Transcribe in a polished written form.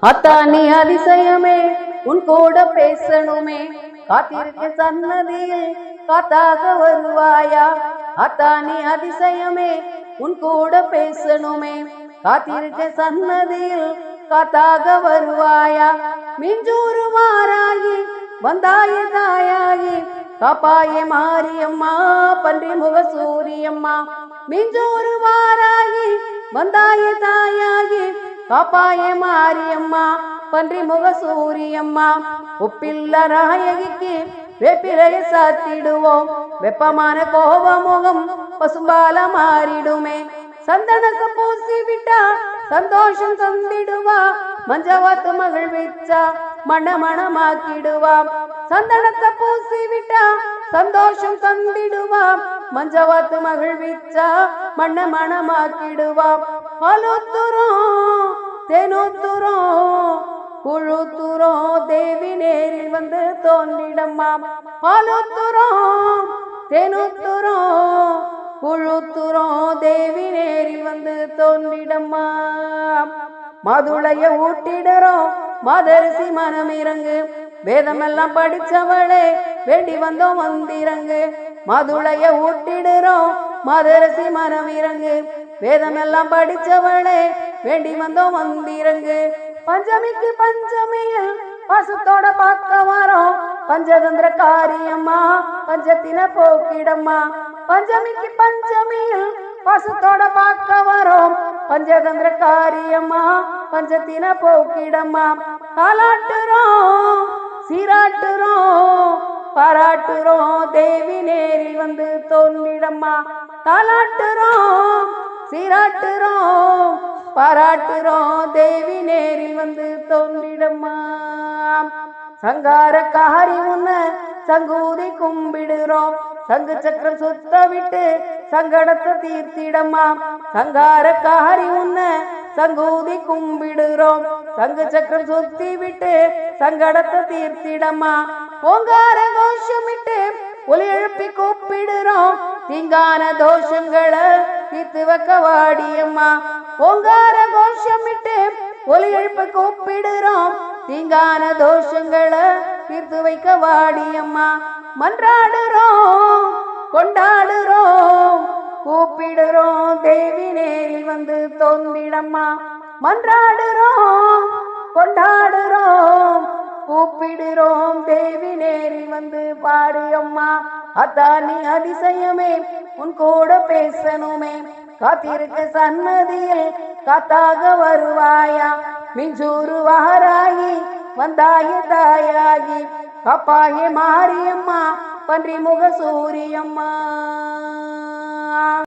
அத்தானி அதிசயமே உன் கூட பேசணுமே, காத்திருக்க சன்னதியில் காத்தாக வருவாயா. அத்தானி அதிசயமே உன் கூட பேசணுமே, காத்திருக்க சன்னதியில் காத்தாக வருவாயா. மிஞ்சூரு மாறாகி வந்தாய தாயாகி காப்பாய மாரியம்மா பன்றி முக சூரியம்மா. மிஞ்சூரு மாறாகி வந்தாய தாயாகி காப்பாய மாரியம்மா பன்றி முக சூரியம்மா. உப்பில்ல நாயகிக்கு வேப்பிலைய சாத்திடுவோம், வெப்பமான கோப முகம் பசும்பால மாறிடுமே. சந்தனத்தை பூசி விட்டா சந்தோஷம் தந்திடுவா, மஞ்சவாத்து மகிழ்விச்சா மணமணமாக்கிடுவா. சந்தனத்தை பூசி விட்டா சந்தோஷம் தந்திடுவா, மஞ்சவாத்து மகிழ்விச்சா மணமணமாக்கிடுவா. அலுத்துறோம் தெனுத்துறோம் குழுத்துறோம் தேவி நேரில் வந்து தோன்றிடம்மா. அலுத்துறோம் தெனுத்துறோம் குழுத்துறோம் தேவி நேரில் வந்து தோன்றிடம்மா. மதுளைய ஊட்டிடுறோம் மதரிசி மனம் இறங்கு, வேதமெல்லாம் படிச்சவளே வேண்டி வந்தோம் வந்திறங்கு. மதுளைய ஊட்டிடுறோம் மதரிசி மனம் இறங்கு, வேதமெல்லாம் படிச்சவளே வேண்டி வந்தோம் வந்திறங்கு. பஞ்சமிக்கு பஞ்சமியில் பசுத்தோட பார்க்க வரோம், பஞ்சதந்திர காரியம்மா பஞ்சத்தின போக்கிடம்மா. பஞ்சமிக்கு பஞ்சமியில் பசுத்தோட பார்க்க வரோம், பஞ்சதந்திர காரியம்மா பஞ்சத்தின போக்கிடம்மா. காலாட்டுறோம் சீராட்டுறோம் பாராட்டுறோம் தேவி நேரில் வந்து தோன்றிடம்மா. தாலாட்டுறோம் சீராட்டுறோம் பாராட்டுறோம் தேவி நேரில் வந்து தோன்றிடம்மா. சங்காரக்காரி உன்ன சங்கூதி கும்பிடுறோம், சங்கு சக்கரம் சுத்த விட்டு சங்கடத்தை தீர்த்திடம்மா. சங்காரக்காரி உன்ன சங்கூதி கும்பிடுறோம், சங்கு சக்கரம் சுத்தி விட்டு சங்கடத்தை தீர்த்திடம்மா. ஓங்கார கோஷமிட்டு ஒலி எழுப்பி கூப்பிடுறோம், தீங்கான தோஷங்களை தீர்த்து வைக்க வாடியம்மா. ஓங்கார கோஷமிட்டு ஒலி எழுப்ப கூப்பிடுறோம், தீங்கான தோஷங்களை தீர்த்து வைக்க வாடியம்மா. மன்றாடுறோம் கொண்டாடுறோம் கூப்பிடுறோம் தேவி நேரில் வந்து தோன்றிடம்மா. மன்றாடுறோம் கொண்டாடுறோம் கூப்பிடுறோம் தேவி நேரில் வந்து பாடியம்மா. அத்தானி அதிசயமே உன் கூட பேசணுமே, காத்திருக்க சன்னதியில் காத்தாக வருவாயா. மிஞ்சூரு வாராகி வந்தாய தாயாகி காப்பாய மாரியம்மா பன்றி முக சூரியம்மா.